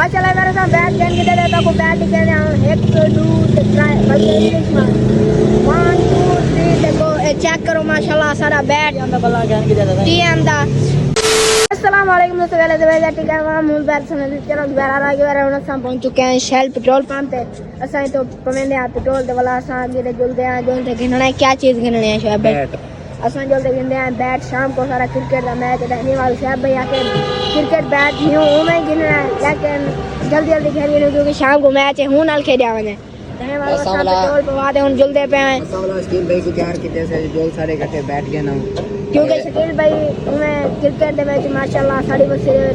चला मेरे साथ बैट गेंद की देता को बैट ही कहते हैं 1 2 3 बल्कि इंग्लिश में 1 2 3 देखो चेक करो माशाल्लाह सारा बैट बल्ला गेंद की देता टीएम दा। अस्सलाम वालेकुम दोस्तों, वेले दे ठीक है वहां मूल बैट सुन चलो दोबारा आ गए और हम पहुंच चुके हैं शेल पेट्रोल पंप पे। असाई तो पवेंदे आ पेट्रोल दे वाला असा आगे जुलदे हैं जो थे गिनना है क्या चीज गिननी है शायद बैट असा जल्दी गिनदे हैं बैट। शाम को सारा क्रिकेट का मैच रहने वाला शायद भाई आके क्रिकेट बैट यूं मैं गिनना है लेकिन जल्दी जल्दी खेलनी क्योंकि शाम को मैच है हूं नाल खेल आवे पेट्रोल पवा दे हुन जुलदे पे हैं शकील भाई को तैयार कीते से जो सारे इकट्ठे बैठ गए ना क्योंकि शकील भाई उन्हें क्रिकेट दे विच माशाल्लाह सारी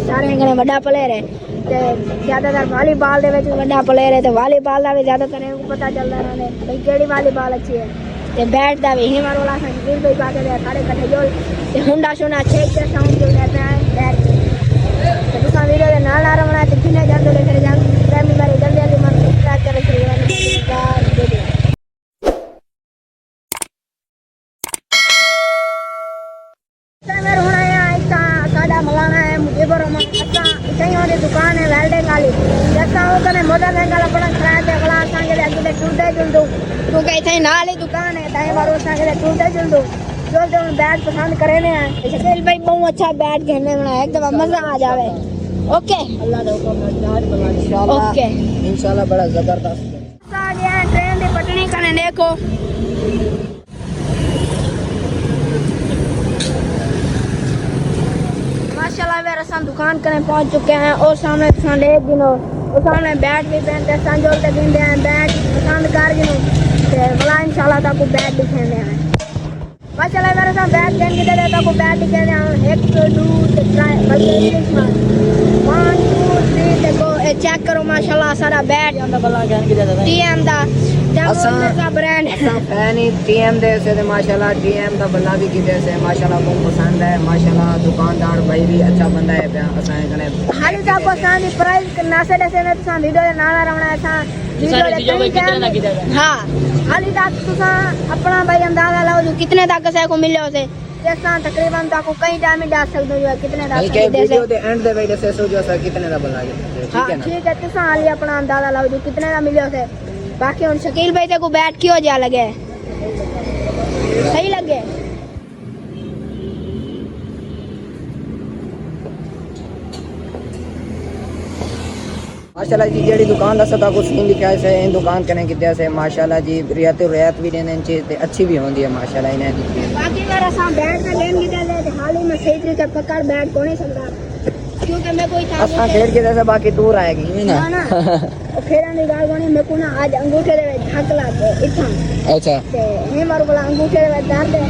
सारे घणे बड़ा प्लेयर है ते ज्यादातर वॉलीबॉल दे विच बड़ा प्लेयर है ते वॉलीबॉल दा भी ज्यादातर इनको पता चलदा रहंदा भाई केड़ी वॉलीबॉल अच्छी है ते बैट दा भी ही मारो वाला शकील भाई पाके दे सारे इकट्ठे जो ते हुंडा शोना छेक के साउंड जो लेते हैं बैट ते तुसा वीडियो दे नाल आ रहा है ते किने जल्दी ले फिर जान प्रेमी बारी जल्दी जल्दी मन सब्सक्राइब करे शुरू मलाना है मुझे पर कहीं और दुकान है वेल्डिंग वाली जैसा हो कने मोटरसाइकिल अपना खड़ा के अगला संगे आगे ते टूटे जुलदो तो कहीं नाल ही दुकान है ताई बारो संगे टूटे जुलदो जो जो बैट पसंद करे ने शकील भाई बहुत अच्छा बैट खेलने में एकदम मजा आ जावे। ओके अल्लाह दे हुक्म नाल बना इंशाल्लाह ओके इंशाल्लाह बड़ा जबरदस्त आ गया ट्रेन दी पटड़ी कने देखो माशाल्लाह वे रसन दुकान करने पहुंच चुके हैं और सामने संडे दिनों और सामने बैट भी पहनते हैं संजोल के दिन हैं बैट पसंद कर गिनो ते वाला इंशाल्लाह ताको बैट भी खेलने हैं। माशाल्लाह मेरे साथ बैट गेंद की देता को बैट ही कहते हैं 1 2 3 बल्कि इंग्लिश में 1 2 3 देखो चेक करो माशाल्लाह सारा बैट बल्ला गेंद की देता टीएम दा का ब्रांड फैन ही टीएम दे से माशाल्लाह टीएम दा बल्ला भी कीते से माशाल्लाह बहुत पसंद है माशाल्लाह दुकानदार भाई भी अच्छा बंदा है असा कने हाली ता को सांदी प्राइस नासे दे में तुसा वीडियो दे नाल रहना है वीडियो दे कितने ना कीता हां हाली तक तुसा अपना भाई अंदाजा लाओ जो कितने तक से को मिले उसे जैसा तकरीबन ताको कई टाइम में डाल सकदो जो कितने तक बल्कि वीडियो दे एंड दे भाई से जो सा कितने दा बल्ला ठीक है ना ठीक है तुसा हाली अपना अंदाजा लाओ जो कितने दा मिले उसे बाकी उन शकील भाई ते को बैट क्यों जा लगे सही लगे माशाल्लाह जी जेडी दुकान दा सदा को सीन लिखा है इन दुकान कने किते से माशाल्लाह जी रियायत भी देने चीज ते अच्छी भी होंदी है माशाल्लाह इन्हें बाकी मेरा सा बैट का लेन की दे हाल ही में सही तरीके पकड़ बैट को नहीं सकता क्योंकि मैं कोई था असा खेल के जैसे बाकी दूर आएगी ना ना फेरा नी गाल बनी मैं को ना आज अंगूठे दे धक लाके इथां अच्छा ते हे मारो वाला अंगूठे दे दर्द है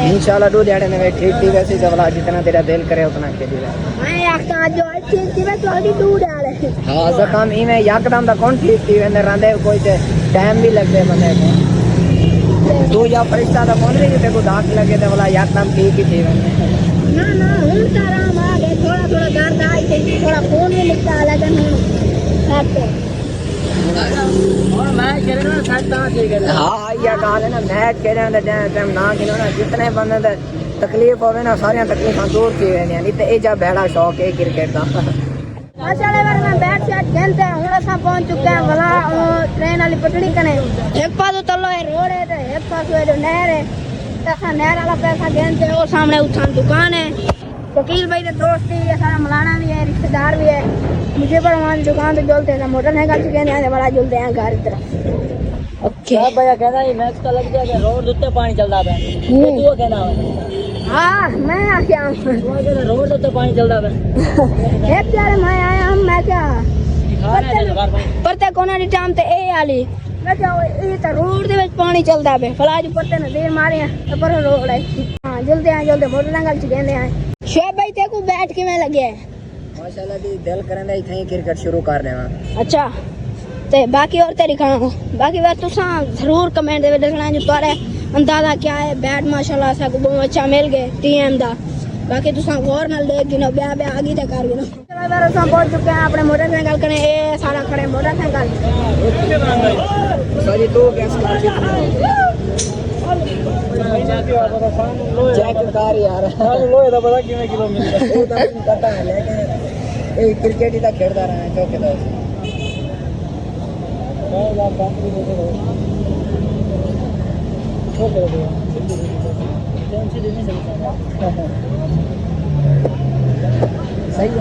इंशाल्लाह दो दिहाड़े में ठीक थी वैसे जबला जितना तेरा दिल करे उतना खेली रहा मैं आखता जो अच्छी थी मैं तो अभी दूर डाले हां जकाम इने यकदम दा कौन ठीक थी वेंदे रंदे कोई ते टाइम भी लगदे बंदे को दो या फरिश्ता दा कौन रे ते को दाग लगे ते वाला यकदम ठीक ही थी वेंदे ना ना हुन तारा आ गए थोड़ा थोड़ा दर्द आई थे थोड़ा खून भी निकला लेकिन साथ और मैच खेलना ना साथ ठीक है हां या गाल है ना मैच खेलना दा टाइम ना खेलो ना जितने बंदे दा तकलीफ होवे ना सारी तकलीफां दूर थी वेंदी नहीं ते ए जा बड़ा शौक है क्रिकेट दा माशाल्लाह मेरे में बैट शॉट खेलते हैं हुन असा पहुंच चुके हैं वाला ट्रेन वाली पटड़ी कने एक पास तल्लो है रोड है ते एक पास है जो नहर है तसा नहर वाला पैसा खेलते हैं और सामने उठान दुकान है शकील भाई के दोस्त भी है सारा मलाना भी है रिश्तेदार भी है मुझे पर वहां दुकान पे जोलते हैं मोटरसाइकिल से कहने बड़ा जोलते हैं घर की तरफ। ओके भैया कहना है मैच का लग गया रोड उत्ते पानी चलदा है तू कहना हां मैं आ गया रोड उत्ते पानी चलदा है एक प्यारे मैं आया हम मैं क्या परते कोना दी टाइम ते ए आली मैं क्या ये तो रोड दे विच पानी चलदा है फलाज परते ने देर मारे पर रोड है हां जल्दी मोटरसाइकिल से कहने हैं शोएब भाई ते को बैठ के में लगे माशाल्लाह जी दिल करंदा इथे ही क्रिकेट शुरू कर देवा अच्छा ते बाकी और ते दिखाना बाकी बात तुसा जरूर कमेंट दे दसना जो तारे अंदाजा क्या है बैट माशाल्लाह सा को बहुत अच्छा मिल गए टीएम दा बाकी तुसा गौर नाल देख गिनो ब्या आगे तक कर गिनो चलो बार हम पहुंच चुके हैं अपने मोटरसाइकिल कने ए सारा खड़े मोटरसाइकिल सॉरी तो गैस चेक कर यार लोहे दा पता किਵੇਂ किलो मिलदा ਉਹ ਤਾਂ ਪਤਾ ਹੈ लेकिन ए क्रिकेट इदा खेलदा रहा है चौकीदार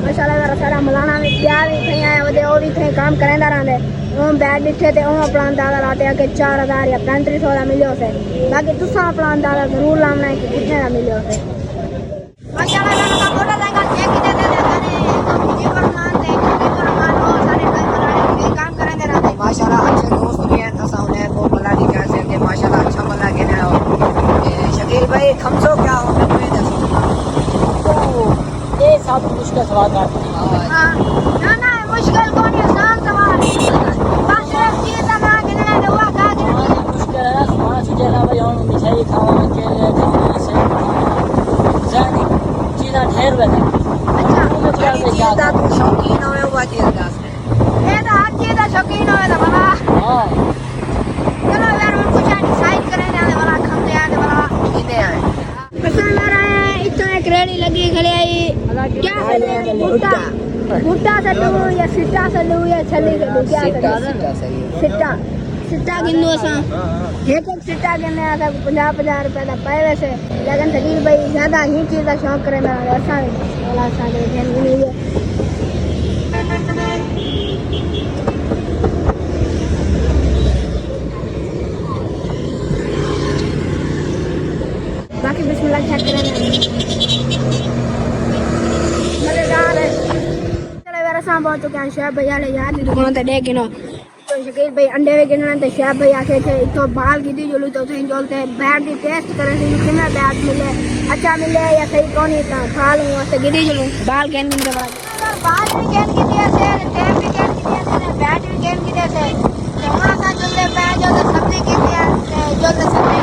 माशाल्लाह मेरा सारा मलाना में प्यार भी थे आए वो भी थे काम करेंदा रहंदे ओम बैट दिखे थे ओम अपना अंदाजा लाते हैं कि 4000 या 3500 का मिलियो से बाकी तुसा अपना अंदाजा जरूर लाना है कि कितने का मिलियो से माशाल्लाह मेरा का मोटा जाएगा चेक दे दे करे जीवन मान दे जीवन मान हो सारे घर वाले काम करेंदे रहंदे माशाल्लाह अच्छे दोस्त भी हैं तसा उन्हें को भला नहीं कह सकते माशाल्लाह अच्छा भला कहना हो शकील भाई खमसो क्या हो मैं दसो ये सब मुश्किल सवाल करते हैं हां ना मुश्किल कौन है आसान सवाल बस एक चीज लगा के ना हुआ का मुश्किल है पांच जगह भाई हम मिठाई खावा अकेले खावा से जानी चीज़ा ढेर बता अच्छा चीज़ तू शौकीन हो वो चीज़ दस ये तो हर चीज का शौकीन हो तो बड़ा हां चलो यार हम कुछ डिसाइड करें जाने वाला खमते आने वाला कितने आए पसंद आ रहा है इतना एक रेडी लगी खड़े आई क्या भुट्टा भुट्टा से लूं या सिट्टा से लूं या छली से लूं क्या सीटा करूं सीटा सही है सिट्टा सिट्टा गिनो असां एक सिट्टा गिनने आ 50 रुपए का पाए वैसे लेकिन शकील भाई ज्यादा ही चीज का शौक करे मेरा असां वाला असां के ध्यान नहीं है बाकी बिस्मिल्लाह चेक करें मजेदार है चलो मेरा सामान पहुंच चुके हैं शेफ भैया ले यार दी दुकान ते देख गिनो तो शकील भाई अंडे वे गिनना ते शेफ भैया आके थे तो बाल की दी जोलू तो थे जोलते बैट दी टेस्ट करे थे कितना बैट मिले अच्छा मिले या सही कौन इतना खा लूं तो गिदी जोलू बाल गेन गिन के बाल भी गेन की दिया से टेप भी गेन की दिया से बैट भी गेन की दिया से थोड़ा सा जोले बैट जो सब्जी की दिया जो सब्जी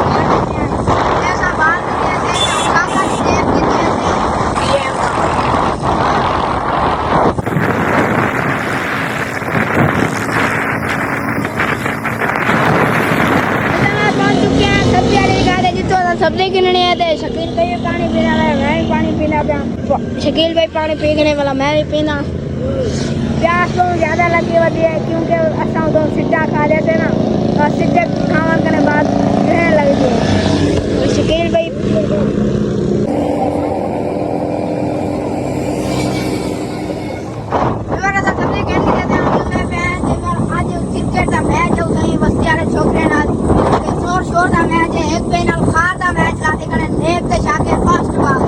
ऐसा बाल की दिया से काका की टेप की दिया से ये सब्जी गिननी है तो शकील भाई पानी पीना है मैं भी पानी पीना पिया शकील भाई पानी पीने वाला मैं भी पीना प्यास तो ज्यादा लगी होती है क्योंकि असा तो सिट्टा खा लेते ना और सिट्टे खाने के बाद रहने लगती है तो शकील भाई सब्जी गिन के देते हैं आज क्रिकेट का मैच है उसे बस्ती वाले छोकरे ना शोर शोर का मैच है एक पे नाल खार का मैच लाते करे नेक ते शाके फर्स्ट बाल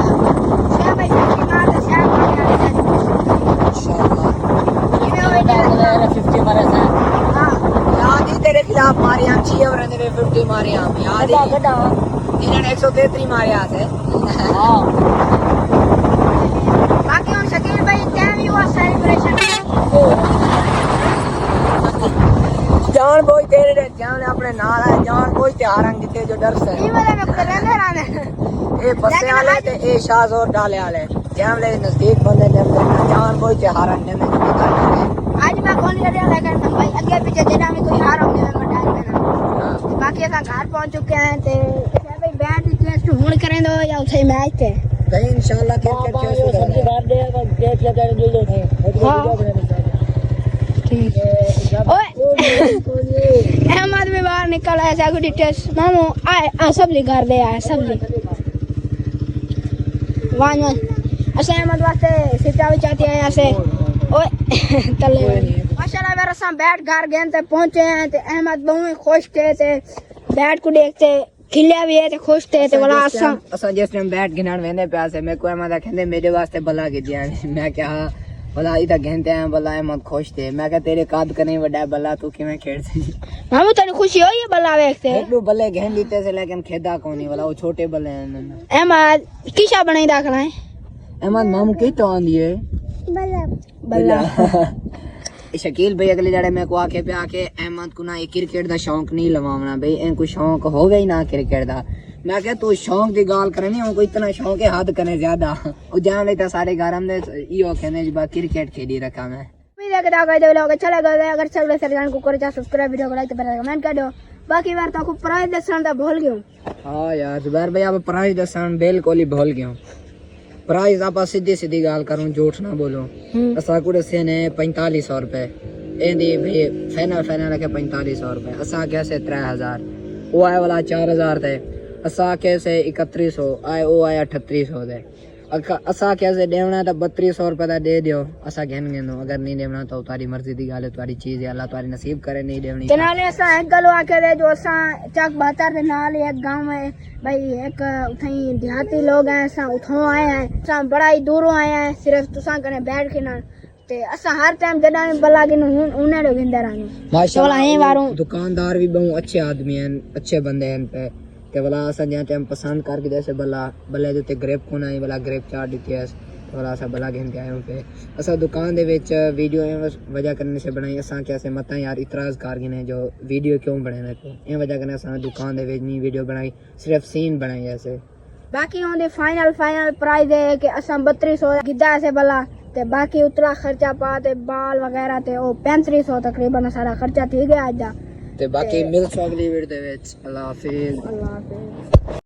शेफ भाई छक्के मार ते शेफ माशाल्लाह ये 50 मारे से हां याद ही तेरे खिलाफ मारे हम 6 ओवर ने 50 मारे हम याद ही गड्ढा इन्होंने 133 मारे आते हां बाकी हम शकील भाई टाइम ही हुआ सेलिब्रेशन जान बोझ तेरे जान अपने नाल है जान बोझ त्योहारां जिते जो डर से ई वाले में खुद रहने रहने ए बस्से वाले ते ए शाहजोर डाले वाले जान ले नजदीक बंदे जब जान बोझ त्योहारां ने आज मैं कौन कर रहा लेकिन भाई आगे पीछे जेना में कोई हार होने में डाल देना बाकी असा घर पहुंच चुके हैं ते भाई बैट टेस्ट हुन करें दो या उसे मैच थे भाई इंशाल्लाह क्रिकेट खेल सब्जी बाहर दे देख ले कर जुल दो ठीक ओए अहमद भी बाहर निकल आया गुड टेस्ट मामू आए सब्जी घर दे आए सब्जी वन अच्छा अहमद वास्ते सिटा भी चाहती है यहाँ से ओए तले माशाल्लाह मेरा साम बैट घर गए थे पहुंचे हैं ते अहमद बहुत खुश थे बैट को देखते खिलिया भी है ते खुश थे ते वाला असा जिस टाइम बैट गिनन वेंदे प्यासे मैं को अहमद कहंदे मेरे वास्ते भला की दिया मैं क्या भला इधर घंटे हैं भला अहमद खुश थे मैं क्या तेरे काद कने बड़ा भला तू किवें खेड़सी मामू तने खुशी होई है भला देखते एकलू भले घेन दीते से लेकिन खेदा कोनी वाला वो छोटे भले हैं अहमद किसा बनाई दाखला है अहमद मामू की तो आंदी है बल्ला शकील भाई अगले जड़े मैं को आके पे आके अहमद को ना ये क्रिकेट दा शौक नहीं लवावना भाई इनको शौक होवे ही ना क्रिकेट दा मैं क्या तू शौक दी गाल करनी उनको इतना शौक है हद करे ज्यादा ओ जान लेता सारे घर हमने इयो कहने जी बा क्रिकेट खेली रखा मैं उम्मीद है कि दागा दे लोग अच्छा लगा अगर अच्छा लगे चैनल को कर जा सब्सक्राइब वीडियो को लाइक तो कमेंट कर दो बाकी बार तो को प्राइस दसन दा भूल गयो हां यार जुबैर भाई आप प्राइस दसन बिल्कुल ही भूल गयो प्राइस आप सीधी सीधी गाल करूं, झूठ ना बोलो। असा को दसे ने 4500 रुपए, एंदी भाई फाइनल के 4500 रुपए। असा कैसे 3000, वो आए वाला 4000 थे। असा कैसे 3100 आए, वो आया 3800 थे। असा कैसे देवना तो 3200 रुपए दा दे दियो, असा घेन घेनो। अगर नहीं देवना तो तुम्हारी मर्जी दी गाल है, तुम्हारी चीज है, अल्लाह तुम्हारी नसीब करे नहीं देवनी। नाले असा एक गल आके दे जो असा चक बहतर दे नाल एक गांव है भाई, एक उथई देहाती लोग हैं, असा उठों आए हैं, असा बड़ा ही दूरों आए हैं, सिर्फ तुसा कने बैठ के ना ते असा हर टाइम जदा बला के उन्हें रो गिंदे रहने माशाल्लाह। दुकानदार भी बहुत अच्छे आदमी हैं, अच्छे बंदे हैं पे ते वाला असा जे टाइम पसंद करके जैसे बला बल्ले जो ते ग्रेप कोना आई वाला ग्रेप चाट दिती है वाला असा बला घेन के आए हूं पे। असा दुकान दे विच वीडियो वजह करने से बनाई, असा कैसे मत यार इतराज कर गए ने जो वीडियो क्यों बने मेरे को, ए वजह करने असा दुकान दे विच नहीं वीडियो बनाई, सिर्फ सीन बनाई ऐसे। बाकी होंदे फाइनल प्राइस है कि असा 3200 गिद्दा से बला ते बाकी उतरा खर्चा पा ते बाल वगैरह ते ओ 3500 तकरीबन सारा खर्चा थी गया आज दा। ते बाकी मिल अगली वीडियो दे विच। अल्लाह हाफिज। अल्लाह हाफिज।